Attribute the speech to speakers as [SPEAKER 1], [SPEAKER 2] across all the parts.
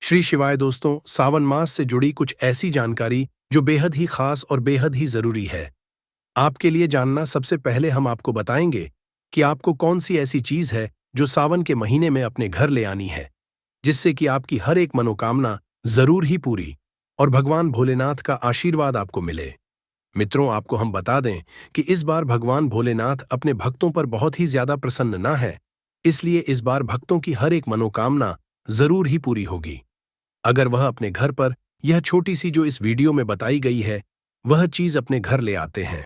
[SPEAKER 1] श्री शिवाय दोस्तों, सावन मास से जुड़ी कुछ ऐसी जानकारी जो बेहद ही खास और बेहद ही जरूरी है आपके लिए जानना। सबसे पहले हम आपको बताएंगे कि आपको कौन सी ऐसी चीज है जो सावन के महीने में अपने घर ले आनी है, जिससे कि आपकी हर एक मनोकामना जरूर ही पूरी और भगवान भोलेनाथ का आशीर्वाद आपको मिले। मित्रों, आपको हम बता दें कि इस बार भगवान भोलेनाथ अपने भक्तों पर बहुत ही ज्यादा प्रसन्न ना है, इसलिए इस बार भक्तों की हर एक मनोकामना जरूर ही पूरी होगी अगर वह अपने घर पर यह छोटी सी जो इस वीडियो में बताई गई है वह चीज अपने घर ले आते हैं।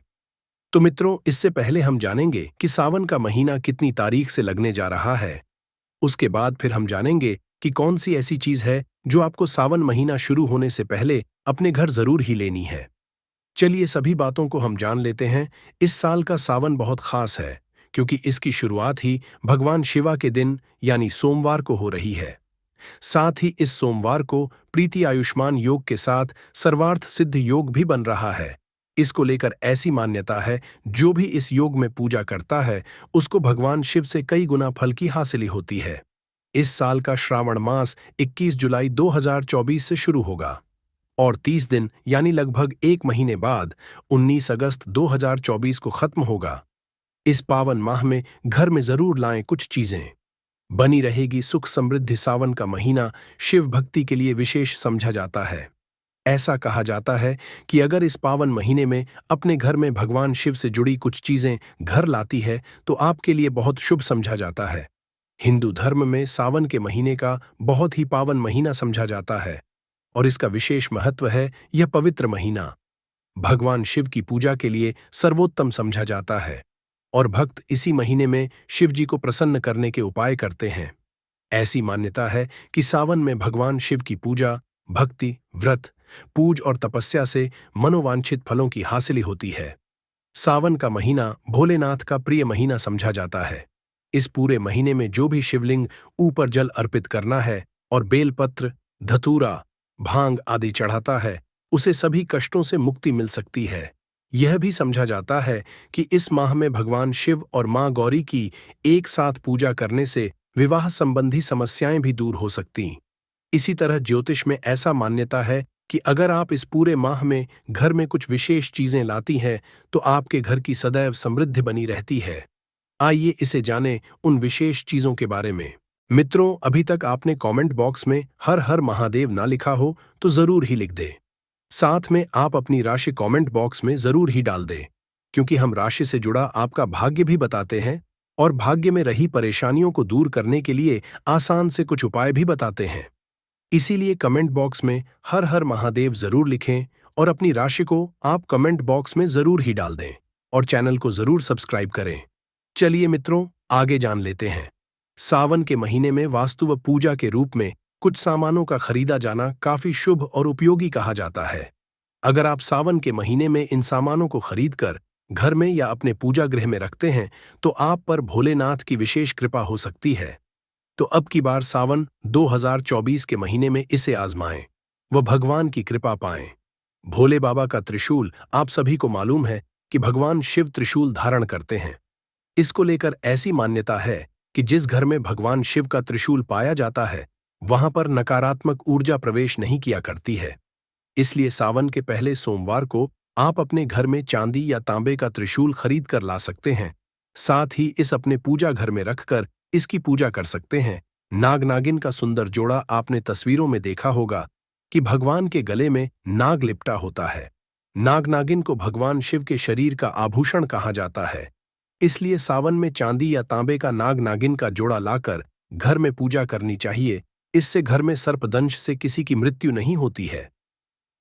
[SPEAKER 1] तो मित्रों, इससे पहले हम जानेंगे कि सावन का महीना कितनी तारीख से लगने जा रहा है। उसके बाद फिर हम जानेंगे कि कौन सी ऐसी चीज है जो आपको सावन महीना शुरू होने से पहले अपने घर जरूर ही लेनी है। चलिए सभी बातों को हम जान लेते हैं। इस साल का सावन बहुत खास है क्योंकि इसकी शुरुआत ही भगवान शिवा के दिन यानी सोमवार को हो रही है। साथ ही इस सोमवार को प्रीति आयुष्मान योग के साथ सर्वार्थ सिद्ध योग भी बन रहा है। इसको लेकर ऐसी मान्यता है, जो भी इस योग में पूजा करता है उसको भगवान शिव से कई गुना फल की हासिली होती है। इस साल का श्रावण मास 21 जुलाई 2024 से शुरू होगा और 30 दिन यानी लगभग एक महीने बाद 19 अगस्त 2024 को खत्म होगा। इस पावन माह में घर में जरूर लाएं कुछ चीजें। बनी रहेगी सुख समृद्धि। सावन का महीना शिव भक्ति के लिए विशेष समझा जाता है। ऐसा कहा जाता है कि अगर इस पावन महीने में अपने घर में भगवान शिव से जुड़ी कुछ चीजें घर लाती है तो आपके लिए बहुत शुभ समझा जाता है। हिंदू धर्म में सावन के महीने का बहुत ही पावन महीना समझा जाता है और इसका विशेष महत्व है। यह पवित्र महीना भगवान शिव की पूजा के लिए सर्वोत्तम समझा जाता है और भक्त इसी महीने में शिव जी को प्रसन्न करने के उपाय करते हैं। ऐसी मान्यता है कि सावन में भगवान शिव की पूजा, भक्ति, व्रत, पूज और तपस्या से मनोवांछित फलों की हासिली होती है। सावन का महीना भोलेनाथ का प्रिय महीना समझा जाता है। इस पूरे महीने में जो भी शिवलिंग ऊपर जल अर्पित करना है और बेलपत्र, धतूरा, भांग आदि चढ़ाता है उसे सभी कष्टों से मुक्ति मिल सकती है। यह भी समझा जाता है कि इस माह में भगवान शिव और मां गौरी की एक साथ पूजा करने से विवाह संबंधी समस्याएं भी दूर हो सकती। इसी तरह ज्योतिष में ऐसा मान्यता है कि अगर आप इस पूरे माह में घर में कुछ विशेष चीजें लाती हैं तो आपके घर की सदैव समृद्धि बनी रहती है। आइए इसे जानें, उन विशेष चीजों के बारे में। मित्रों, अभी तक आपने कमेंट बॉक्स में हर हर महादेव ना लिखा हो तो जरूर ही लिख दें। साथ में आप अपनी राशि कमेंट बॉक्स में जरूर ही डाल दें, क्योंकि हम राशि से जुड़ा आपका भाग्य भी बताते हैं और भाग्य में रही परेशानियों को दूर करने के लिए आसान से कुछ उपाय भी बताते हैं। इसीलिए कमेंट बॉक्स में हर हर महादेव जरूर लिखें और अपनी राशि को आप कमेंट बॉक्स में जरूर ही डाल दें और चैनल को जरूर सब्सक्राइब करें। चलिए मित्रों, आगे जान लेते हैं। सावन के महीने में वास्तु व पूजा के रूप में कुछ सामानों का खरीदा जाना काफी शुभ और उपयोगी कहा जाता है। अगर आप सावन के महीने में इन सामानों को खरीदकर घर में या अपने पूजा गृह में रखते हैं तो आप पर भोलेनाथ की विशेष कृपा हो सकती है। तो अब की बार सावन 2024 के महीने में इसे आजमाएं व भगवान की कृपा पाएं। भोले बाबा का त्रिशूल आप सभी को मालूम है कि भगवान शिव त्रिशूल धारण करते हैं। इसको लेकर ऐसी मान्यता है कि जिस घर में भगवान शिव का त्रिशूल पाया जाता है वहां पर नकारात्मक ऊर्जा प्रवेश नहीं किया करती है। इसलिए सावन के पहले सोमवार को आप अपने घर में चांदी या तांबे का त्रिशूल खरीद कर ला सकते हैं। साथ ही इस अपने पूजा घर में रखकर इसकी पूजा कर सकते हैं। नाग नागिन का सुंदर जोड़ा आपने तस्वीरों में देखा होगा कि भगवान के गले में नाग लिपटा होता है। नाग नागिन को भगवान शिव के शरीर का आभूषण कहा जाता है। इसलिए सावन में चांदी या तांबे का नाग नागिन का जोड़ा लाकर घर में पूजा करनी चाहिए। इससे घर में सर्पदंश से किसी की मृत्यु नहीं होती है।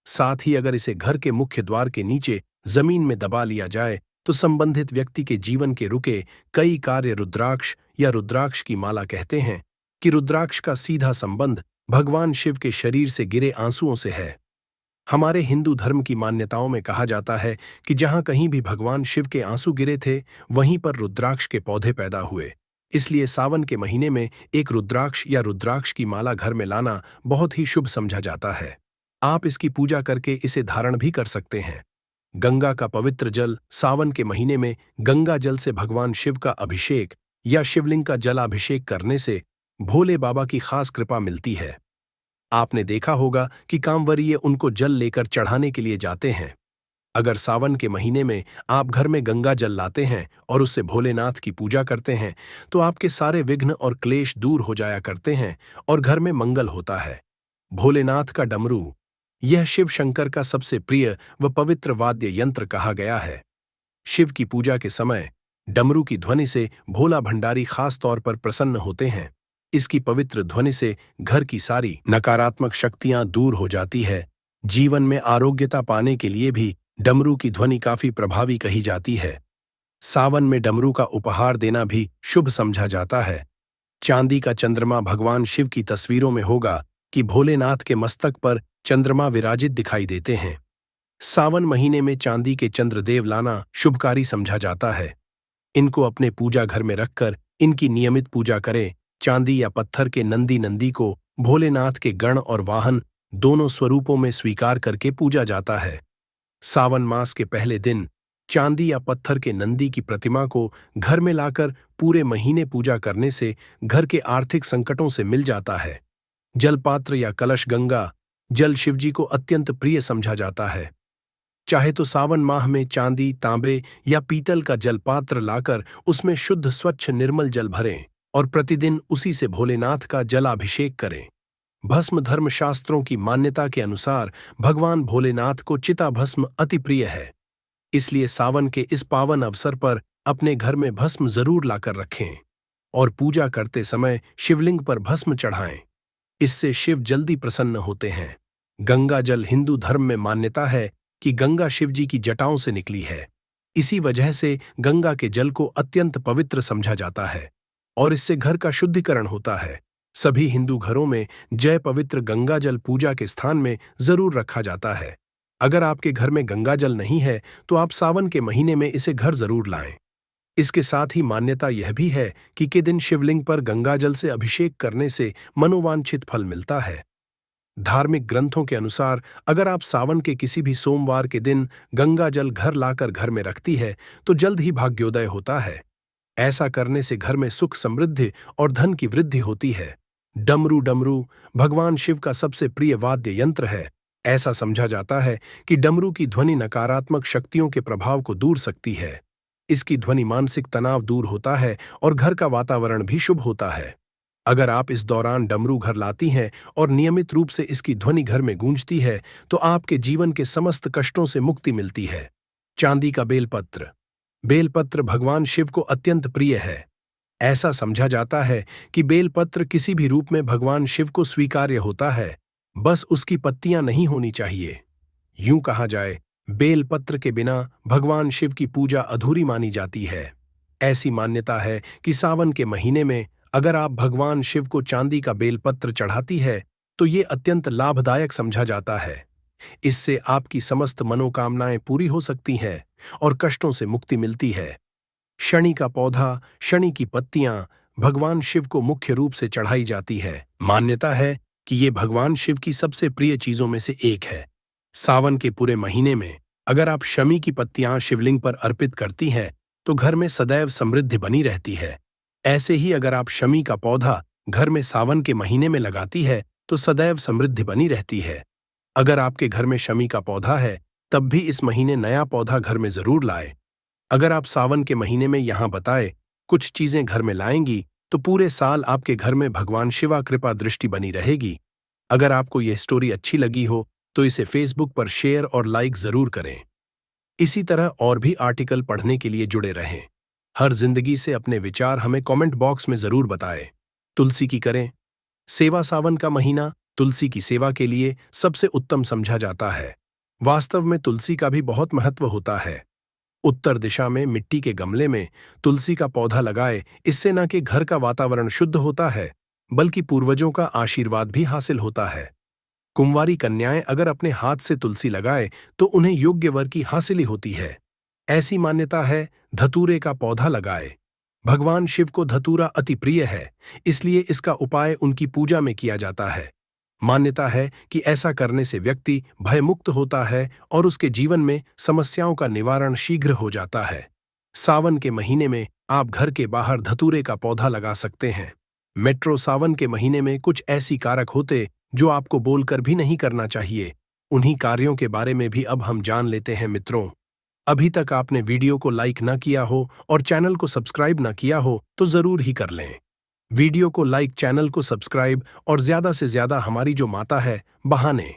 [SPEAKER 1] साथ ही अगर इसे घर के मुख्य द्वार के नीचे जमीन में दबा लिया जाए तो संबंधित व्यक्ति के जीवन के रुके कई कार्य रुद्राक्ष या रुद्राक्ष की माला कहते हैं कि रुद्राक्ष का सीधा संबंध भगवान शिव के शरीर से गिरे आंसुओं से है। हमारे हिंदू धर्म की मान्यताओं में कहा जाता है कि जहां कहीं भी भगवान शिव के आंसू गिरे थे वहीं पर रुद्राक्ष के पौधे पैदा हुए। इसलिए सावन के महीने में एक रुद्राक्ष या रुद्राक्ष की माला घर में लाना बहुत ही शुभ समझा जाता है। आप इसकी पूजा करके इसे धारण भी कर सकते हैं। गंगा का पवित्र जल सावन के महीने में गंगा जल से भगवान शिव का अभिषेक या शिवलिंग का जलाभिषेक करने से भोले बाबा की खास कृपा मिलती है। आपने देखा होगा कि कांवरिये उनको जल लेकर चढ़ाने के लिए जाते हैं। अगर सावन के महीने में आप घर में गंगा जल लाते हैं और उससे भोलेनाथ की पूजा करते हैं, तो आपके सारे विघ्न और क्लेश दूर हो जाया करते हैं और घर में मंगल होता है। भोलेनाथ का डमरू, यह शिव शंकर का सबसे प्रिय व पवित्र वाद्य यंत्र कहा गया है। शिव की पूजा के समय डमरू की ध्वनि से भोला भंडारी खास तौर पर प्रसन्न होते हैं। इसकी पवित्र ध्वनि से घर की सारी नकारात्मक शक्तियां दूर हो जाती है। जीवन में आरोग्यता पाने के लिए भी डमरू की ध्वनि काफी प्रभावी कही जाती है। सावन में डमरू का उपहार देना भी शुभ समझा जाता है। चांदी का चंद्रमा भगवान शिव की तस्वीरों में होगा कि भोलेनाथ के मस्तक पर चंद्रमा विराजित दिखाई देते हैं। सावन महीने में चांदी के चंद्रदेव लाना शुभकारी समझा जाता है। इनको अपने पूजा घर में रखकर इनकी नियमित पूजा करें। चांदी या पत्थर के नंदी को भोलेनाथ के गण और वाहन दोनों स्वरूपों में स्वीकार करके पूजा जाता है। सावन मास के पहले दिन चांदी या पत्थर के नंदी की प्रतिमा को घर में लाकर पूरे महीने पूजा करने से घर के आर्थिक संकटों से मिल जाता है। जलपात्र या कलश गंगा जल शिवजी को अत्यंत प्रिय समझा जाता है। चाहे तो सावन माह में चांदी, तांबे या पीतल का जलपात्र लाकर उसमें शुद्ध स्वच्छ निर्मल जल भरें और प्रतिदिन उसी से भोलेनाथ का जलाभिषेक करें। भस्म धर्मशास्त्रों की मान्यता के अनुसार भगवान भोलेनाथ को चिता भस्म अति प्रिय है। इसलिए सावन के इस पावन अवसर पर अपने घर में भस्म जरूर लाकर रखें और पूजा करते समय शिवलिंग पर भस्म चढ़ाएं। इससे शिव जल्दी प्रसन्न होते हैं। गंगा जल, हिंदू धर्म में मान्यता है कि गंगा शिवजी की जटाओं से निकली है। इसी वजह से गंगा के जल को अत्यंत पवित्र समझा जाता है और इससे घर का शुद्धिकरण होता है। सभी हिंदू घरों में जय पवित्र गंगा जल पूजा के स्थान में जरूर रखा जाता है। अगर आपके घर में गंगा जल नहीं है तो आप सावन के महीने में इसे घर जरूर लाएं। इसके साथ ही मान्यता यह भी है कि के दिन शिवलिंग पर गंगा जल से अभिषेक करने से मनोवांछित फल मिलता है। धार्मिक ग्रंथों के अनुसार अगर आप सावन के किसी भी सोमवार के दिन गंगा जल घर लाकर घर में रखती है तो जल्द ही भाग्योदय होता है। ऐसा करने से घर में सुख, समृद्धि और धन की वृद्धि होती है। डमरू भगवान शिव का सबसे प्रिय वाद्य यंत्र है। ऐसा समझा जाता है कि डमरू की ध्वनि नकारात्मक शक्तियों के प्रभाव को दूर सकती है। इसकी ध्वनि मानसिक तनाव दूर होता है और घर का वातावरण भी शुभ होता है। अगर आप इस दौरान डमरू घर लाती हैं और नियमित रूप से इसकी ध्वनि घर में गूंजती है तो आपके जीवन के समस्त कष्टों से मुक्ति मिलती है। चांदी का बेलपत्र, बेलपत्र भगवान शिव को अत्यंत प्रिय है। ऐसा समझा जाता है कि बेलपत्र किसी भी रूप में भगवान शिव को स्वीकार्य होता है, बस उसकी पत्तियां नहीं होनी चाहिए। यूं कहा जाए, बेलपत्र के बिना भगवान शिव की पूजा अधूरी मानी जाती है। ऐसी मान्यता है कि सावन के महीने में अगर आप भगवान शिव को चांदी का बेलपत्र चढ़ाती है तो ये अत्यंत लाभदायक समझा जाता है। इससे आपकी समस्त मनोकामनाएं पूरी हो सकती हैं और कष्टों से मुक्ति मिलती है। शनि का पौधा, शनि की पत्तियां भगवान शिव को मुख्य रूप से चढ़ाई जाती है। मान्यता है कि ये भगवान शिव की सबसे प्रिय चीजों में से एक है। सावन के पूरे महीने में अगर आप शमी की पत्तियां शिवलिंग पर अर्पित करती हैं तो घर में सदैव समृद्धि बनी रहती है। ऐसे ही अगर आप शमी का पौधा घर में सावन के महीने में लगाती है तो सदैव समृद्धि बनी रहती है। अगर आपके घर में शमी का पौधा है तब भी इस महीने नया पौधा घर में जरूर लाएं। अगर आप सावन के महीने में यहाँ बताए कुछ चीजें घर में लाएंगी तो पूरे साल आपके घर में भगवान शिवा कृपा दृष्टि बनी रहेगी। अगर आपको यह स्टोरी अच्छी लगी हो तो इसे फेसबुक पर शेयर और लाइक जरूर करें। इसी तरह और भी आर्टिकल पढ़ने के लिए जुड़े रहें। हर जिंदगी से अपने विचार हमें कमेंट बॉक्स में जरूर बताएं। तुलसी की करें सेवा। सावन का महीना तुलसी की सेवा के लिए सबसे उत्तम समझा जाता है। वास्तव में तुलसी का भी बहुत महत्व होता है। उत्तर दिशा में मिट्टी के गमले में तुलसी का पौधा लगाए, इससे न कि घर का वातावरण शुद्ध होता है बल्कि पूर्वजों का आशीर्वाद भी हासिल होता है। कुंवारी कन्याएं अगर अपने हाथ से तुलसी लगाए तो उन्हें योग्य वर की हासिली होती है। ऐसी मान्यता है धतूरे का पौधा लगाए। भगवान शिव को धतूरा अति प्रिय है, इसलिए इसका उपाय उनकी पूजा में किया जाता है। मान्यता है कि ऐसा करने से व्यक्ति भयमुक्त होता है और उसके जीवन में समस्याओं का निवारण शीघ्र हो जाता है। सावन के महीने में आप घर के बाहर धतूरे का पौधा लगा सकते हैं। मेट्रो सावन के महीने में कुछ ऐसी कारक होते जो आपको बोलकर भी नहीं करना चाहिए। उन्हीं कार्यों के बारे में भी अब हम जान लेते हैं मित्रों। अभी तक आपने वीडियो को लाइक न किया हो और चैनल को सब्सक्राइब न किया हो तो जरूर ही कर लें। वीडियो को लाइक, चैनल को सब्सक्राइब और ज्यादा से ज्यादा हमारी जो माता है बहाने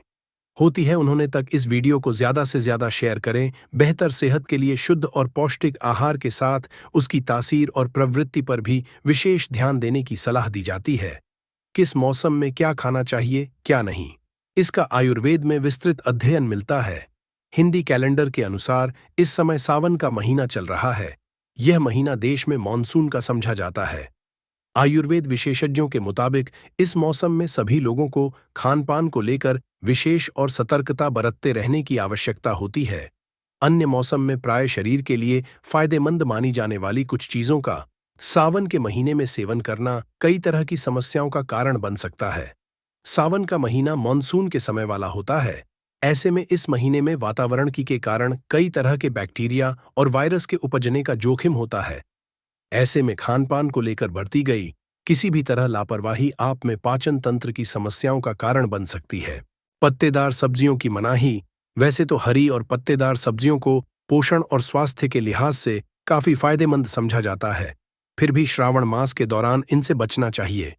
[SPEAKER 1] होती है उन्होंने तक इस वीडियो को ज्यादा से ज्यादा शेयर करें। बेहतर सेहत के लिए शुद्ध और पौष्टिक आहार के साथ उसकी तासीर और प्रवृत्ति पर भी विशेष ध्यान देने की सलाह दी जाती है। किस मौसम में क्या खाना चाहिए, क्या नहीं, इसका आयुर्वेद में विस्तृत अध्ययन मिलता है। हिंदी कैलेंडर के अनुसार इस समय सावन का महीना चल रहा है। यह महीना देश में मानसून का समझा जाता है। आयुर्वेद विशेषज्ञों के मुताबिक इस मौसम में सभी लोगों को खान पान को लेकर विशेष और सतर्कता बरतते रहने की आवश्यकता होती है। अन्य मौसम में प्राय शरीर के लिए फायदेमंद मानी जाने वाली कुछ चीजों का सावन के महीने में सेवन करना कई तरह की समस्याओं का कारण बन सकता है। सावन का महीना मानसून के समय वाला होता है। ऐसे में इस महीने में वातावरण की के कारण कई तरह के बैक्टीरिया और वायरस के उपजने का जोखिम होता है। ऐसे में खान पान को लेकर बरती गई किसी भी तरह लापरवाही आप में पाचन तंत्र की समस्याओं का कारण बन सकती है। पत्तेदार सब्जियों की मनाही। वैसे तो हरी और पत्तेदार सब्जियों को पोषण और स्वास्थ्य के लिहाज से काफी फायदेमंद समझा जाता है, फिर भी श्रावण मास के दौरान इनसे बचना चाहिए।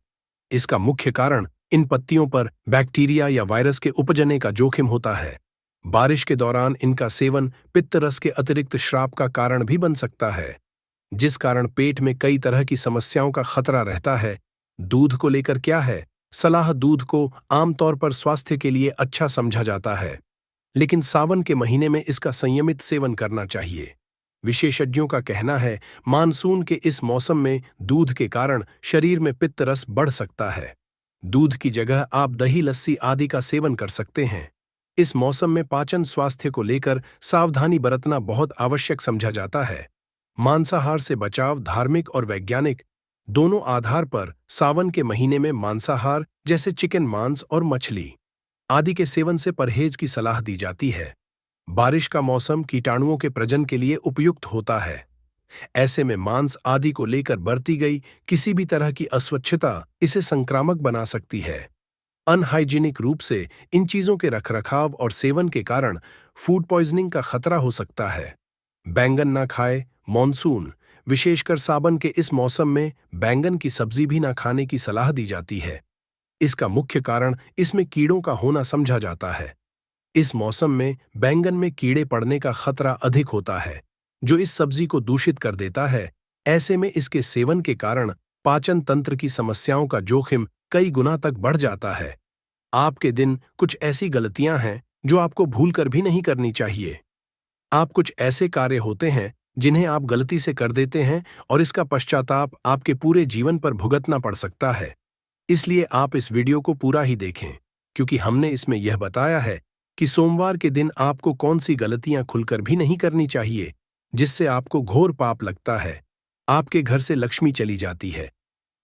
[SPEAKER 1] इसका मुख्य कारण इन पत्तियों पर बैक्टीरिया या वायरस के उपजने का जोखिम होता है। बारिश के दौरान इनका सेवन पित्त रस के अतिरिक्त श्राप का कारण भी बन सकता है, जिस कारण पेट में कई तरह की समस्याओं का खतरा रहता है। दूध को लेकर क्या है सलाह। दूध को आमतौर पर स्वास्थ्य के लिए अच्छा समझा जाता है, लेकिन सावन के महीने में इसका संयमित सेवन करना चाहिए। विशेषज्ञों का कहना है मानसून के इस मौसम में दूध के कारण शरीर में पित्त रस बढ़ सकता है। दूध की जगह आप दही, लस्सी आदि का सेवन कर सकते हैं। इस मौसम में पाचन स्वास्थ्य को लेकर सावधानी बरतना बहुत आवश्यक समझा जाता है। मांसाहार से बचाव धार्मिक और वैज्ञानिक दोनों आधार पर सावन के महीने में मांसाहार जैसे चिकन, मांस और मछली आदि के सेवन से परहेज की सलाह दी जाती है। बारिश का मौसम कीटाणुओं के प्रजनन के लिए उपयुक्त होता है। ऐसे में मांस आदि को लेकर बरती गई किसी भी तरह की अस्वच्छता इसे संक्रामक बना सकती है। अनहाइजीनिक रूप से इन चीजों के रखरखाव और सेवन के कारण फूड पॉइजनिंग का खतरा हो सकता है। बैंगन ना खाए। मॉनसून विशेषकर सावन के इस मौसम में बैंगन की सब्जी भी ना खाने की सलाह दी जाती है। इसका मुख्य कारण इसमें कीड़ों का होना समझा जाता है। इस मौसम में बैंगन में कीड़े पड़ने का खतरा अधिक होता है, जो इस सब्जी को दूषित कर देता है। ऐसे में इसके सेवन के कारण पाचन तंत्र की समस्याओं का जोखिम कई गुना तक बढ़ जाता है। आपके दिन कुछ ऐसी गलतियां हैं जो आपको भूलकर भी नहीं करनी चाहिए। आप कुछ ऐसे कार्य होते हैं जिन्हें आप गलती से कर देते हैं और इसका पश्चाताप आपके पूरे जीवन पर भुगतना पड़ सकता है। इसलिए आप इस वीडियो को पूरा ही देखें, क्योंकि हमने इसमें यह बताया है कि सोमवार के दिन आपको कौन सी गलतियां खुलकर भी नहीं करनी चाहिए, जिससे आपको घोर पाप लगता है। आपके घर से लक्ष्मी चली जाती है।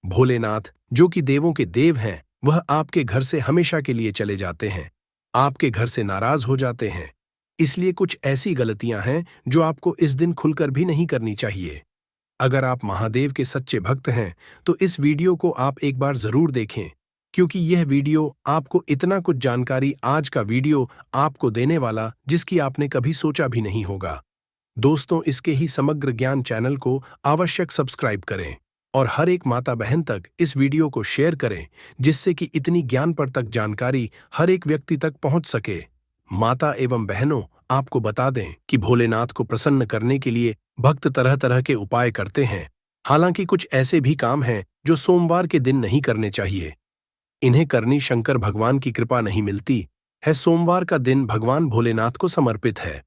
[SPEAKER 1] भोलेनाथ, जो कि देवों के देव हैं, वह आपके घर से हमेशा के लिए चले जाते हैं, आपके घर से नाराज हो जाते हैं। इसलिए कुछ ऐसी गलतियां हैं जो आपको इस दिन खुलकर भी नहीं करनी चाहिए। अगर आप महादेव के सच्चे भक्त हैं तो इस वीडियो को आप एक बार जरूर देखें, क्योंकि यह वीडियो आपको इतना कुछ जानकारी आज का वीडियो आपको देने वाला जिसकी आपने कभी सोचा भी नहीं होगा। दोस्तों, इसके ही समग्र ज्ञान चैनल को आवश्यक सब्सक्राइब करें और हर एक माता बहन तक इस वीडियो को शेयर करें, जिससे कि इतनी ज्ञानवर्धक जानकारी हर एक व्यक्ति तक पहुंच सके। माता एवं बहनों, आपको बता दें कि भोलेनाथ को प्रसन्न करने के लिए भक्त तरह तरह के उपाय करते हैं। हालांकि कुछ ऐसे भी काम हैं जो सोमवार के दिन नहीं करने चाहिए। इन्हें करनी शंकर भगवान की कृपा नहीं मिलती है। सोमवार का दिन भगवान भोलेनाथ को समर्पित है।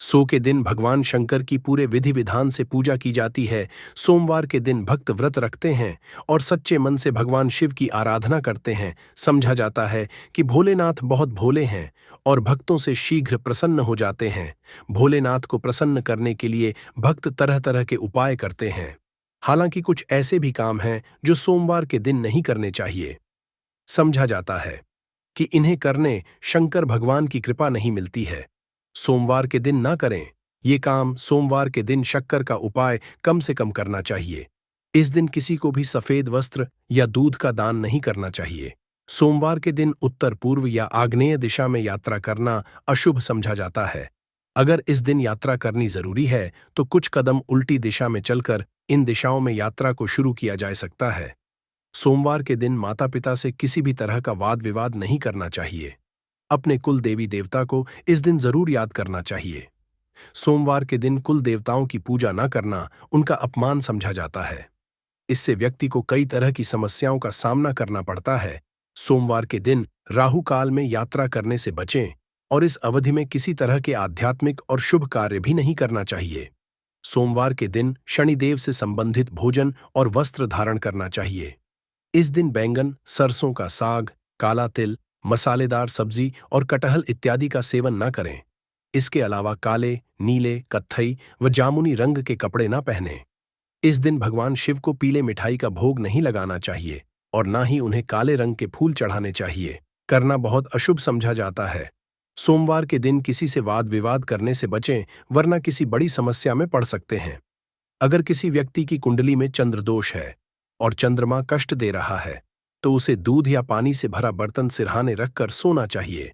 [SPEAKER 1] सो के दिन भगवान शंकर की पूरे विधि विधान से पूजा की जाती है। सोमवार के दिन भक्त व्रत रखते हैं और सच्चे मन से भगवान शिव की आराधना करते हैं। समझा जाता है कि भोलेनाथ बहुत भोले हैं और भक्तों से शीघ्र प्रसन्न हो जाते हैं। भोलेनाथ को प्रसन्न करने के लिए भक्त तरह तरह के उपाय करते हैं। हालांकि कुछ ऐसे भी काम हैं जो सोमवार के दिन नहीं करने चाहिए। समझा जाता है कि इन्हें करने शंकर भगवान की कृपा नहीं मिलती है। सोमवार के दिन ना करें ये काम। सोमवार के दिन शक्कर का उपाय कम से कम करना चाहिए। इस दिन किसी को भी सफेद वस्त्र या दूध का दान नहीं करना चाहिए। सोमवार के दिन उत्तर पूर्व या आग्नेय दिशा में यात्रा करना अशुभ समझा जाता है। अगर इस दिन यात्रा करनी जरूरी है तो कुछ कदम उल्टी दिशा में चलकर इन दिशाओं में यात्रा को शुरू किया जा सकता है। सोमवार के दिन माता पिता से किसी भी तरह का वाद विवाद नहीं करना चाहिए। अपने कुल देवी देवता को इस दिन जरूर याद करना चाहिए। सोमवार के दिन कुल देवताओं की पूजा न करना उनका अपमान समझा जाता है। इससे व्यक्ति को कई तरह की समस्याओं का सामना करना पड़ता है। सोमवार के दिन राहु काल में यात्रा करने से बचें और इस अवधि में किसी तरह के आध्यात्मिक और शुभ कार्य भी नहीं करना चाहिए। सोमवार के दिन शनिदेव से संबंधित भोजन और वस्त्र धारण करना चाहिए। इस दिन बैंगन, सरसों का साग, काला तिल, मसालेदार सब्जी और कटहल इत्यादि का सेवन न करें। इसके अलावा काले, नीले, कत्थई व जामुनी रंग के कपड़े न पहनें। इस दिन भगवान शिव को पीले मिठाई का भोग नहीं लगाना चाहिए और ना ही उन्हें काले रंग के फूल चढ़ाने चाहिए। करना बहुत अशुभ समझा जाता है। सोमवार के दिन किसी से वाद विवाद करने से बचें, वरना किसी बड़ी समस्या में पड़ सकते हैं। अगर किसी व्यक्ति की कुंडली में चंद्र दोष है और चंद्रमा कष्ट दे रहा है तो उसे दूध या पानी से भरा बर्तन सिरहाने रखकर सोना चाहिए।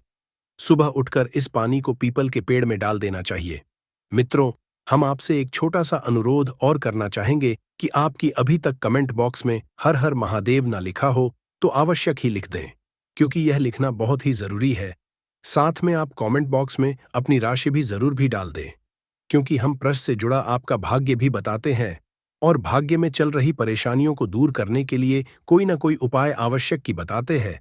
[SPEAKER 1] सुबह उठकर इस पानी को पीपल के पेड़ में डाल देना चाहिए। मित्रों, हम आपसे एक छोटा सा अनुरोध और करना चाहेंगे कि आपकी अभी तक कमेंट बॉक्स में हर हर महादेव ना लिखा हो तो आवश्यक ही लिख दें, क्योंकि यह लिखना बहुत ही जरूरी है। साथ में आप कमेंट बॉक्स में अपनी राशि भी जरूर भी डाल दें, क्योंकि हम प्रश्न से जुड़ा आपका भाग्य भी बताते हैं और भाग्य में चल रही परेशानियों को दूर करने के लिए कोई ना कोई उपाय आवश्यक की बताते हैं।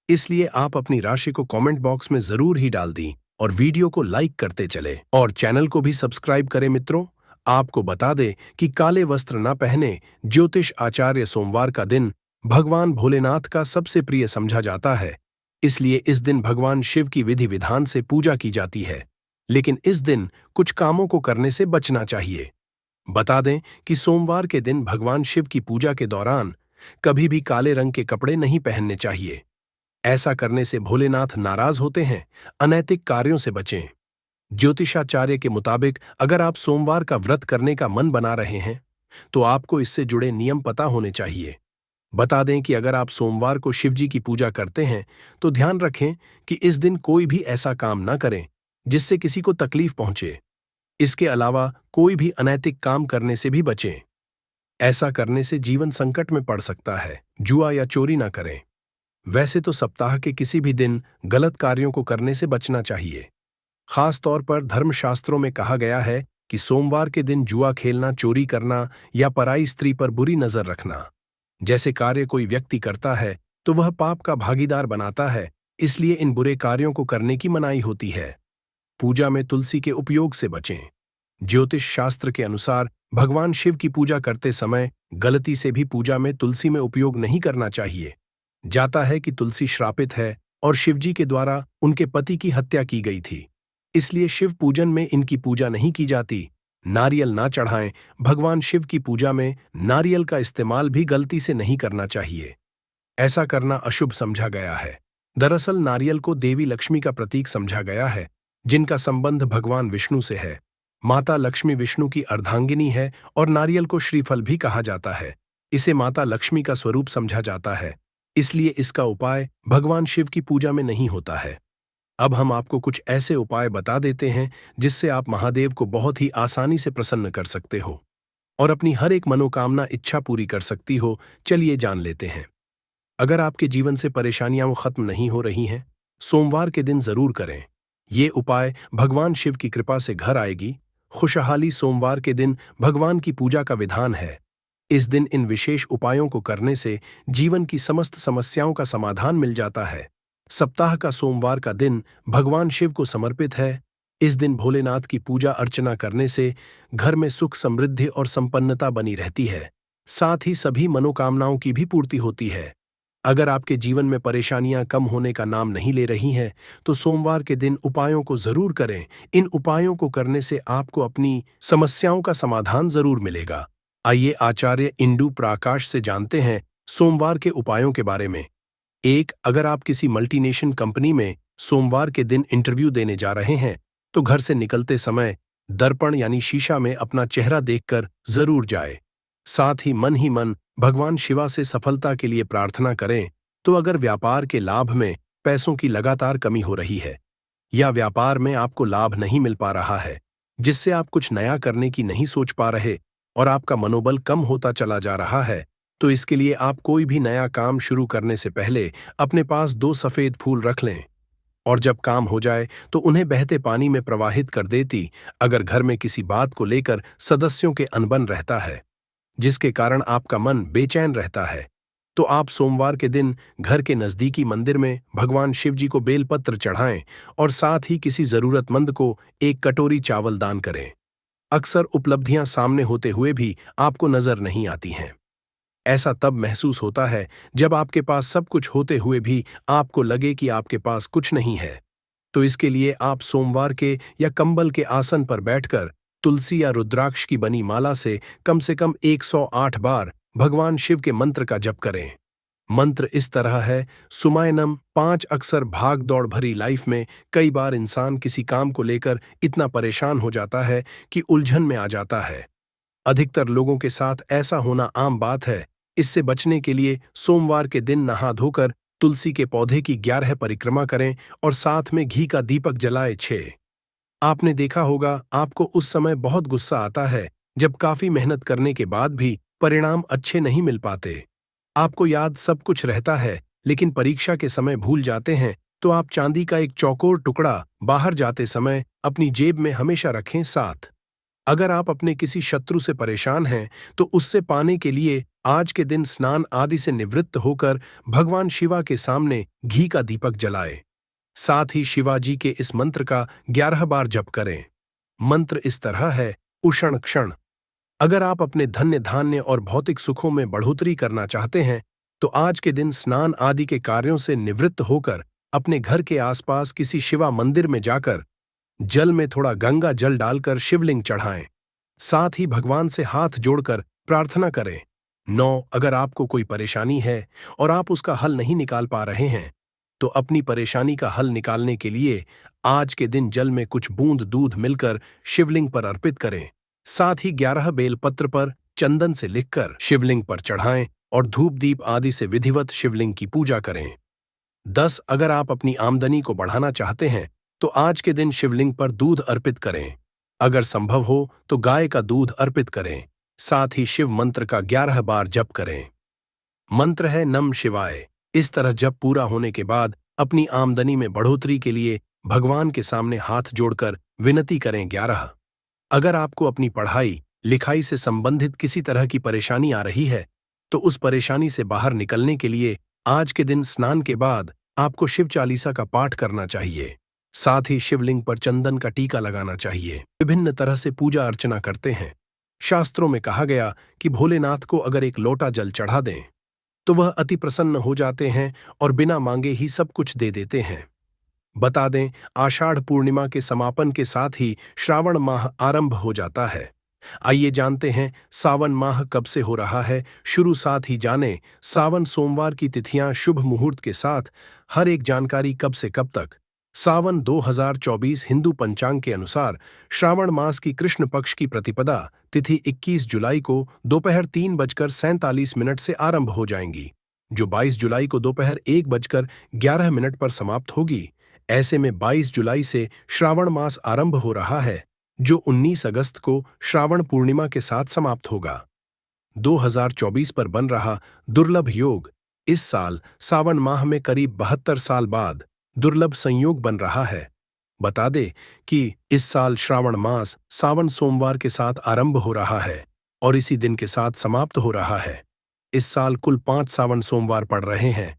[SPEAKER 1] इसलिए आप अपनी राशि को कमेंट बॉक्स में जरूर ही डाल दी और वीडियो को लाइक करते चले और चैनल को भी सब्सक्राइब करें। मित्रों, आपको बता दें कि काले वस्त्र न पहने ज्योतिष आचार्य सोमवार का दिन भगवान भोलेनाथ का सबसे प्रिय समझा जाता है। इसलिए इस दिन भगवान शिव की विधि विधान से पूजा की जाती है, लेकिन इस दिन कुछ कामों को करने से बचना चाहिए। बता दें कि सोमवार के दिन भगवान शिव की पूजा के दौरान कभी भी काले रंग के कपड़े नहीं पहनने चाहिए। ऐसा करने से भोलेनाथ नाराज होते हैं। अनैतिक कार्यों से बचें। ज्योतिषाचार्य के मुताबिक अगर आप सोमवार का व्रत करने का मन बना रहे हैं तो आपको इससे जुड़े नियम पता होने चाहिए। बता दें कि अगर आप सोमवार को शिवजी की पूजा करते हैं तो ध्यान रखें कि इस दिन कोई भी ऐसा काम न करें जिससे किसी को तकलीफ पहुंचे। इसके अलावा कोई भी अनैतिक काम करने से भी बचें। ऐसा करने से जीवन संकट में पड़ सकता है। जुआ या चोरी न करें। वैसे तो सप्ताह के किसी भी दिन गलत कार्यों को करने से बचना चाहिए। खास तौर पर धर्मशास्त्रों में कहा गया है कि सोमवार के दिन जुआ खेलना, चोरी करना या पराई स्त्री पर बुरी नजर रखना जैसे कार्य कोई व्यक्ति करता है तो वह पाप का भागीदार बनाता है। इसलिए इन बुरे कार्यों को करने की मनाही होती है। पूजा में तुलसी के उपयोग से बचें। ज्योतिष शास्त्र के अनुसार भगवान शिव की पूजा करते समय गलती से भी पूजा में तुलसी में उपयोग नहीं करना चाहिए। जाता है कि तुलसी श्रापित है और शिवजी के द्वारा उनके पति की हत्या की गई थी। इसलिए शिव पूजन में इनकी पूजा नहीं की जाती। नारियल ना चढ़ाएं। भगवान शिव की पूजा में नारियल का इस्तेमाल भी गलती से नहीं करना चाहिए। ऐसा करना अशुभ समझा गया है। दरअसल नारियल को देवी लक्ष्मी का प्रतीक समझा गया है, जिनका संबंध भगवान विष्णु से है। माता लक्ष्मी विष्णु की अर्धांगिनी है और नारियल को श्रीफल भी कहा जाता है। इसे माता लक्ष्मी का स्वरूप समझा जाता है, इसलिए इसका उपाय भगवान शिव की पूजा में नहीं होता है। अब हम आपको कुछ ऐसे उपाय बता देते हैं जिससे आप महादेव को बहुत ही आसानी से प्रसन्न कर सकते हो और अपनी हर एक मनोकामना इच्छा पूरी कर सकती हो। चलिए जान लेते हैं। अगर आपके जीवन से परेशानियां खत्म नहीं हो रही हैं, सोमवार के दिन जरूर करें। ये उपाय भगवान शिव की कृपा से घर आएगी। खुशहाली। सोमवार के दिन भगवान की पूजा का विधान है। इस दिन इन विशेष उपायों को करने से जीवन की समस्त समस्याओं का समाधान मिल जाता है। सप्ताह का सोमवार का दिन भगवान शिव को समर्पित है। इस दिन भोलेनाथ की पूजा अर्चना करने से घर में सुख, समृद्धि और संपन्नता बनी रहती है। साथ ही सभी मनोकामनाओं की भी पूर्ति होती है। अगर आपके जीवन में परेशानियां कम होने का नाम नहीं ले रही हैं, तो सोमवार के दिन उपायों को जरूर करें। इन उपायों को करने से आपको अपनी समस्याओं का समाधान जरूर मिलेगा। आइए आचार्य इंदु प्रकाश से जानते हैं सोमवार के उपायों के बारे में। 1. अगर आप किसी मल्टीनेशनल कंपनी में सोमवार के दिन इंटरव्यू देने जा रहे हैं तो घर से निकलते समय दर्पण यानी शीशा में अपना चेहरा देखकर जरूर जाए। साथ ही मन भगवान शिवा से सफलता के लिए प्रार्थना करें तो अगर व्यापार के लाभ में पैसों की लगातार कमी हो रही है या व्यापार में आपको लाभ नहीं मिल पा रहा है, जिससे आप कुछ नया करने की नहीं सोच पा रहे और आपका मनोबल कम होता चला जा रहा है, तो इसके लिए आप कोई भी नया काम शुरू करने से पहले अपने पास 2 सफेद फूल रख लें और जब काम हो जाए तो उन्हें बहते पानी में प्रवाहित कर देती। अगर घर में किसी बात को लेकर सदस्यों के अनबन रहता है जिसके कारण आपका मन बेचैन रहता है, तो आप सोमवार के दिन घर के नजदीकी मंदिर में भगवान शिव जी को बेलपत्र चढ़ाएं और साथ ही किसी जरूरतमंद को एक कटोरी चावल दान करें। अक्सर उपलब्धियां सामने होते हुए भी आपको नजर नहीं आती हैं। ऐसा तब महसूस होता है जब आपके पास सब कुछ होते हुए भी आपको लगे कि आपके पास कुछ नहीं है। तो इसके लिए आप सोमवार के या कंबल के आसन पर बैठकर तुलसी या रुद्राक्ष की बनी माला से कम 108 बार भगवान शिव के मंत्र का जप करें। मंत्र इस तरह है, सुमायनम। 5 अक्सर भाग दौड़ भरी लाइफ में कई बार इंसान किसी काम को लेकर इतना परेशान हो जाता है कि उलझन में आ जाता है। अधिकतर लोगों के साथ ऐसा होना आम बात है। इससे बचने के लिए सोमवार के दिन नहा धोकर तुलसी के पौधे की 11 परिक्रमा करें और साथ में घी का दीपक जलाए 6। आपने देखा होगा आपको उस समय बहुत गुस्सा आता है जब काफी मेहनत करने के बाद भी परिणाम अच्छे नहीं मिल पाते। आपको याद सब कुछ रहता है लेकिन परीक्षा के समय भूल जाते हैं, तो आप चांदी का एक चौकोर टुकड़ा बाहर जाते समय अपनी जेब में हमेशा रखें साथ। अगर आप अपने किसी शत्रु से परेशान हैं तो उससे पाने के लिए आज के दिन स्नान आदि से निवृत्त होकर भगवान शिवा के सामने घी का दीपक जलाए। साथ ही शिवाजी के इस मंत्र का 11 बार जप करें। मंत्र इस तरह है, उषण क्षण। अगर आप अपने धन्य धान्य और भौतिक सुखों में बढ़ोतरी करना चाहते हैं तो आज के दिन स्नान आदि के कार्यों से निवृत्त होकर अपने घर के आसपास किसी शिवा मंदिर में जाकर जल में थोड़ा गंगा जल डालकर शिवलिंग चढ़ाएं। साथ ही भगवान से हाथ जोड़कर प्रार्थना करें। 9 अगर आपको कोई परेशानी है और आप उसका हल नहीं निकाल पा रहे हैं तो अपनी परेशानी का हल निकालने के लिए आज के दिन जल में कुछ बूंद दूध मिलकर शिवलिंग पर अर्पित करें। साथ ही 11 बेलपत्र पर चंदन से लिखकर शिवलिंग पर चढ़ाएं और धूप दीप आदि से विधिवत शिवलिंग की पूजा करें। 10 अगर आप अपनी आमदनी को बढ़ाना चाहते हैं तो आज के दिन शिवलिंग पर दूध अर्पित करें। अगर संभव हो तो गाय का दूध अर्पित करें। साथ ही शिव मंत्र का 11 बार जप करें। मंत्र है नम शिवाय। इस तरह जप पूरा होने के बाद अपनी आमदनी में बढ़ोतरी के लिए भगवान के सामने हाथ जोड़कर विनती करें। 11 अगर आपको अपनी पढ़ाई लिखाई से संबंधित किसी तरह की परेशानी आ रही है तो उस परेशानी से बाहर निकलने के लिए आज के दिन स्नान के बाद आपको शिव चालीसा का पाठ करना चाहिए। साथ ही शिवलिंग पर चंदन का टीका लगाना चाहिए। विभिन्न तरह से पूजा अर्चना करते हैं। शास्त्रों में कहा गया कि भोलेनाथ को अगर एक लोटा जल चढ़ा दें तो वह अति प्रसन्न हो जाते हैं और बिना मांगे ही सब कुछ दे देते हैं। बता दें, आषाढ़ पूर्णिमा के समापन के साथ ही श्रावण माह आरंभ हो जाता है। आइए जानते हैं सावन माह कब से हो रहा है शुरू। साथ ही जानें सावन सोमवार की तिथियां शुभ मुहूर्त के साथ हर एक जानकारी कब से कब तक। सावन 2024 हिंदू पंचांग के अनुसार श्रावण मास की कृष्ण पक्ष की प्रतिपदा तिथि 21 जुलाई को दोपहर 3:47 से आरंभ हो जाएंगी, जो 22 जुलाई को दोपहर 1:11 पर समाप्त होगी। ऐसे में 22 जुलाई से श्रावण मास आरंभ हो रहा है, जो 19 अगस्त को श्रावण पूर्णिमा के साथ समाप्त होगा। 2024 पर बन रहा दुर्लभ योग इस साल सावन माह में करीब 72 साल बाद दुर्लभ संयोग बन रहा है। बता दे कि इस साल श्रावण मास सावन सोमवार के साथ आरंभ हो रहा है और इसी दिन के साथ समाप्त हो रहा है। इस साल कुल 5 सावन सोमवार पड़ रहे हैं।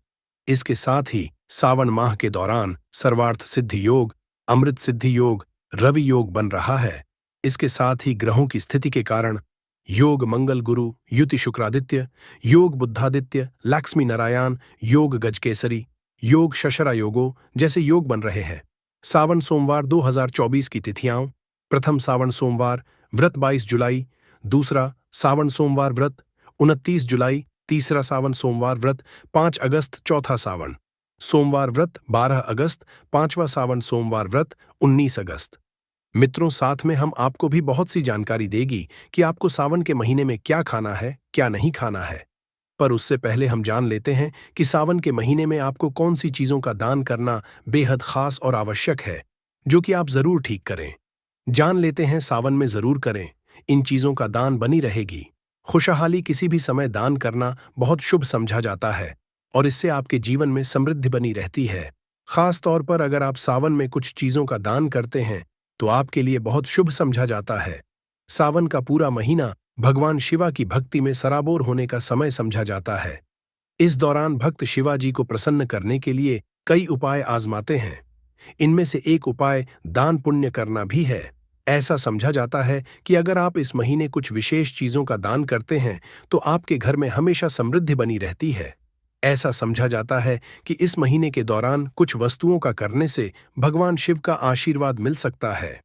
[SPEAKER 1] इसके साथ ही सावन माह के दौरान सर्वार्थ सिद्धि योग, अमृत सिद्धि योग, रवि योग बन रहा है। इसके साथ ही ग्रहों की स्थिति के कारण योग मंगल गुरु, युति शुक्रादित्य, योग बुद्धादित्य, लक्ष्मी नारायण, योग गजकेसरी, योग शशरा योगो जैसे योग बन रहे हैं। सावन सोमवार 2024 की तिथियां: प्रथम सावन सोमवार व्रत 22 जुलाई, दूसरा सावन सोमवार व्रत 29 जुलाई, तीसरा सावन सोमवार व्रत 5 अगस्त, चौथा सावन सोमवार व्रत 12 अगस्त, पांचवा सावन सोमवार व्रत 19 अगस्त। मित्रों, साथ में हम आपको भी बहुत सी जानकारी देगी कि आपको सावन के महीने में क्या खाना है, क्या नहीं खाना है। पर उससे पहले हम जान लेते हैं कि सावन के महीने में आपको कौन सी चीजों का दान करना बेहद खास और आवश्यक है, जो कि आप जरूर ठीक करें। जान लेते हैं सावन में जरूर करें, इन चीजों का दान बनी रहेगी। खुशहाली किसी भी समय दान करना बहुत शुभ समझा जाता है और इससे आपके जीवन में समृद्धि बनी रहती है। खास तौर पर अगर आप सावन में कुछ चीजों का दान करते हैं तो आपके लिए बहुत शुभ समझा जाता है। सावन का पूरा महीना भगवान शिवा की भक्ति में सराबोर होने का समय समझा जाता है। इस दौरान भक्त शिवाजी को प्रसन्न करने के लिए कई उपाय आजमाते हैं। इनमें से एक उपाय दान पुण्य करना भी है। ऐसा समझा जाता है कि अगर आप इस महीने कुछ विशेष चीजों का दान करते हैं तो आपके घर में हमेशा समृद्धि बनी रहती है। ऐसा समझा जाता है कि इस महीने के दौरान कुछ वस्तुओं का करने से भगवान शिव का आशीर्वाद मिल सकता है।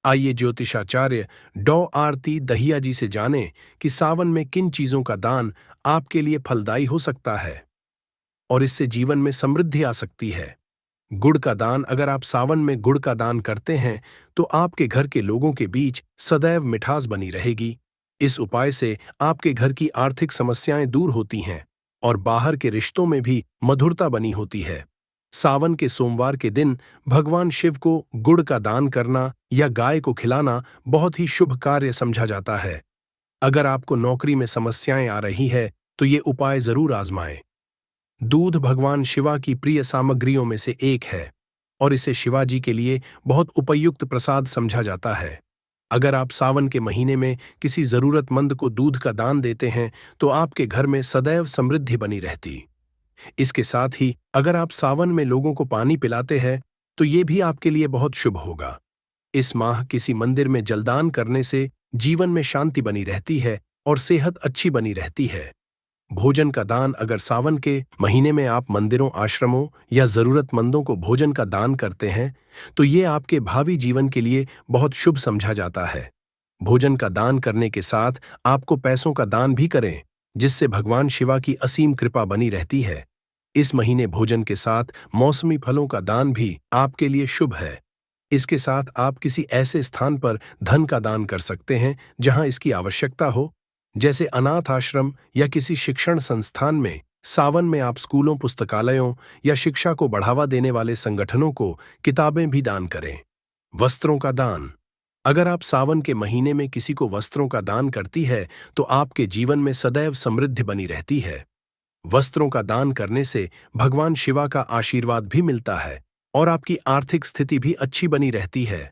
[SPEAKER 1] आइए ज्योतिषाचार्य डॉ आरती दहिया जी से जानें कि सावन में किन चीजों का दान आपके लिए फलदायी हो सकता है और इससे जीवन में समृद्धि आ सकती है। गुड़ का दान। अगर आप सावन में गुड़ का दान करते हैं तो आपके घर के लोगों के बीच सदैव मिठास बनी रहेगी। इस उपाय से आपके घर की आर्थिक समस्याएं दूर होती हैं और बाहर के रिश्तों में भी मधुरता बनी होती है। सावन के सोमवार के दिन भगवान शिव को गुड़ का दान करना या गाय को खिलाना बहुत ही शुभ कार्य समझा जाता है। अगर आपको नौकरी में समस्याएं आ रही है तो ये उपाय जरूर आजमाएं। दूध भगवान शिवा की प्रिय सामग्रियों में से एक है और इसे शिवाजी के लिए बहुत उपयुक्त प्रसाद समझा जाता है। अगर आप सावन के महीने में किसी जरूरतमंद को दूध का दान देते हैं तो आपके घर में सदैव समृद्धि बनी रहती। इसके साथ ही अगर आप सावन में लोगों को पानी पिलाते हैं तो ये भी आपके लिए बहुत शुभ होगा। इस माह किसी मंदिर में जलदान करने से जीवन में शांति बनी रहती है और सेहत अच्छी बनी रहती है। भोजन का दान। अगर सावन के महीने में आप मंदिरों, आश्रमों या जरूरतमंदों को भोजन का दान करते हैं तो ये आपके भावी जीवन के लिए बहुत शुभ समझा जाता है। भोजन का दान करने के साथ आपको पैसों का दान भी करें, जिससे भगवान शिवा की असीम कृपा बनी रहती है। इस महीने भोजन के साथ मौसमी फलों का दान भी आपके लिए शुभ है। इसके साथ आप किसी ऐसे स्थान पर धन का दान कर सकते हैं जहां इसकी आवश्यकता हो, जैसे अनाथ आश्रम या किसी शिक्षण संस्थान में। सावन में आप स्कूलों, पुस्तकालयों या शिक्षा को बढ़ावा देने वाले संगठनों को किताबें भी दान करें। वस्त्रों का दान। अगर आप सावन के महीने में किसी को वस्त्रों का दान करती है तो आपके जीवन में सदैव समृद्धि बनी रहती है। वस्त्रों का दान करने से भगवान शिवा का आशीर्वाद भी मिलता है और आपकी आर्थिक स्थिति भी अच्छी बनी रहती है।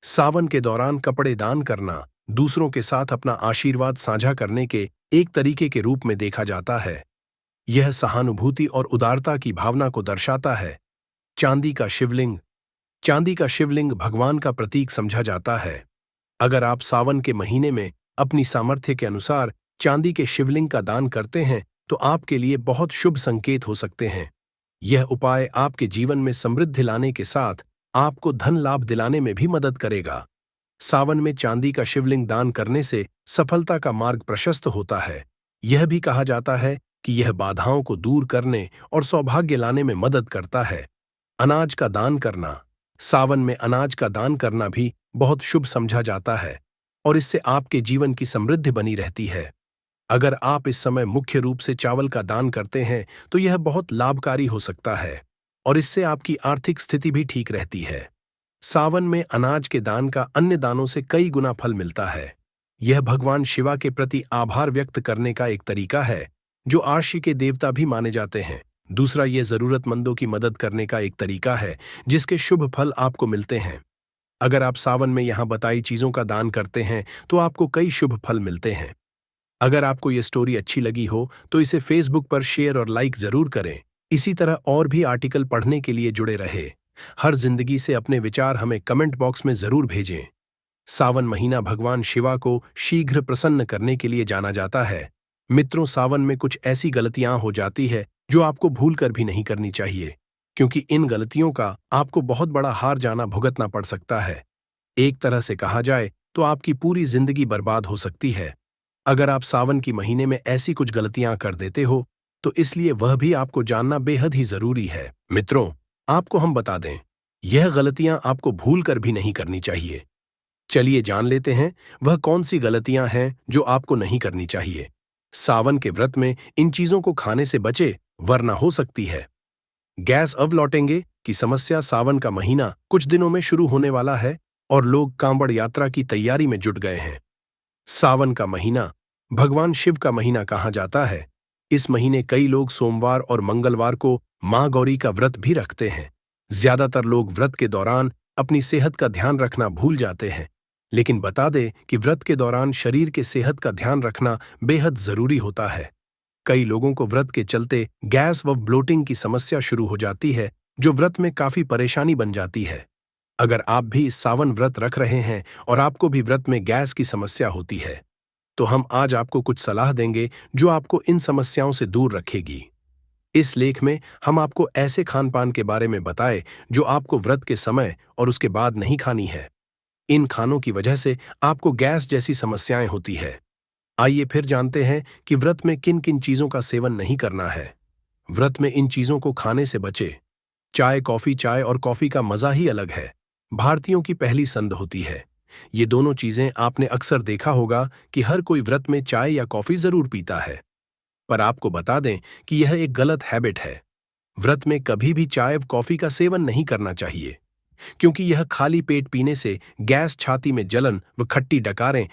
[SPEAKER 1] सावन के दौरान कपड़े दान करना दूसरों के साथ अपना आशीर्वाद साझा करने के एक तरीके के रूप में देखा जाता है। यह सहानुभूति और उदारता की भावना को दर्शाता है। चांदी का शिवलिंग। चांदी का शिवलिंग भगवान का प्रतीक समझा जाता है। अगर आप सावन के महीने में अपनी सामर्थ्य के अनुसार चांदी के शिवलिंग का दान करते हैं तो आपके लिए बहुत शुभ संकेत हो सकते हैं। यह उपाय आपके जीवन में समृद्धि लाने के साथ आपको धन लाभ दिलाने में भी मदद करेगा। सावन में चांदी का शिवलिंग दान करने से सफलता का मार्ग प्रशस्त होता है। यह भी कहा जाता है कि यह बाधाओं को दूर करने और सौभाग्य लाने में मदद करता है। अनाज का दान करना। सावन में अनाज का दान करना भी बहुत शुभ समझा जाता है और इससे आपके जीवन की समृद्धि बनी रहती है। अगर आप इस समय मुख्य रूप से चावल का दान करते हैं तो यह बहुत लाभकारी हो सकता है और इससे आपकी आर्थिक स्थिति भी ठीक रहती है। सावन में अनाज के दान का अन्य दानों से कई गुना फल मिलता है। यह भगवान शिवा के प्रति आभार व्यक्त करने का एक तरीका है, जो आर्षि के देवता भी माने जाते हैं। दूसरा, यह जरूरतमंदों की मदद करने का एक तरीका है जिसके शुभ फल आपको मिलते हैं। अगर आप सावन में यहाँ बताई चीजों का दान करते हैं तो आपको कई शुभ फल मिलते हैं। अगर आपको ये स्टोरी अच्छी लगी हो तो इसे फेसबुक पर शेयर और लाइक जरूर करें। इसी तरह और भी आर्टिकल पढ़ने के लिए जुड़े रहे। हर जिंदगी से अपने विचार हमें कमेंट बॉक्स में जरूर भेजें। सावन महीना भगवान शिवा को शीघ्र प्रसन्न करने के लिए जाना जाता है। मित्रों, सावन में कुछ ऐसी गलतियां हो जाती है जो आपको भूल कर भी नहीं करनी चाहिए, क्योंकि इन गलतियों का आपको बहुत बड़ा हार जाना भुगतना पड़ सकता है। एक तरह से कहा जाए तो आपकी पूरी जिंदगी बर्बाद हो सकती है। अगर आप सावन की महीने में ऐसी कुछ गलतियां कर देते हो तो इसलिए वह भी आपको जानना बेहद ही जरूरी है। मित्रों, आपको हम बता दें, यह गलतियां आपको भूल कर भी नहीं करनी चाहिए। चलिए जान लेते हैं वह कौन सी गलतियां हैं जो आपको नहीं करनी चाहिए। सावन के व्रत में इन चीजों को खाने से बचे, वरना हो सकती है गैस। अब लौटेंगे कि समस्या। सावन का महीना कुछ दिनों में शुरू होने वाला है और लोग कांवड़ यात्रा की तैयारी में जुट गए हैं। सावन का महीना भगवान शिव का महीना कहा जाता है। इस महीने कई लोग सोमवार और मंगलवार को मां गौरी का व्रत भी रखते हैं। ज्यादातर लोग व्रत के दौरान अपनी सेहत का ध्यान रखना भूल जाते हैं, लेकिन बता दें कि व्रत के दौरान शरीर के सेहत का ध्यान रखना बेहद जरूरी होता है। कई लोगों को व्रत के चलते गैस व ब्लोटिंग की समस्या शुरू हो जाती है, जो व्रत में काफी परेशानी बन जाती है। अगर आप भी इस सावन व्रत रख रहे हैं और आपको भी व्रत में गैस की समस्या होती है, तो हम आज आपको कुछ सलाह देंगे जो आपको इन समस्याओं से दूर रखेगी। इस लेख में हम आपको ऐसे खान पान के बारे में बताए जो आपको व्रत के समय और उसके बाद नहीं खानी है। इन खानों की वजह से आपको गैस जैसी समस्याएं होती है। आइए फिर जानते हैं कि व्रत में किन किन चीजों का सेवन नहीं करना है। व्रत में इन चीजों को खाने से बचे। चाय और कॉफी का मजा ही अलग है। भारतीयों की पहली संद होती है। ये दोनों चीजें आपने अक्सर देखा होगा कि हर कोई व्रत में चाय या कॉफी जरूर पीता है। पर आपको बता दें कि यह एक गलत हैबिट है। व्रत में कभी भी चाय व कॉफी का सेवन नहीं करना चाहिए, क्योंकि यह खाली पेट पीने से गैस, छाती में जलन व खट्टी डकारें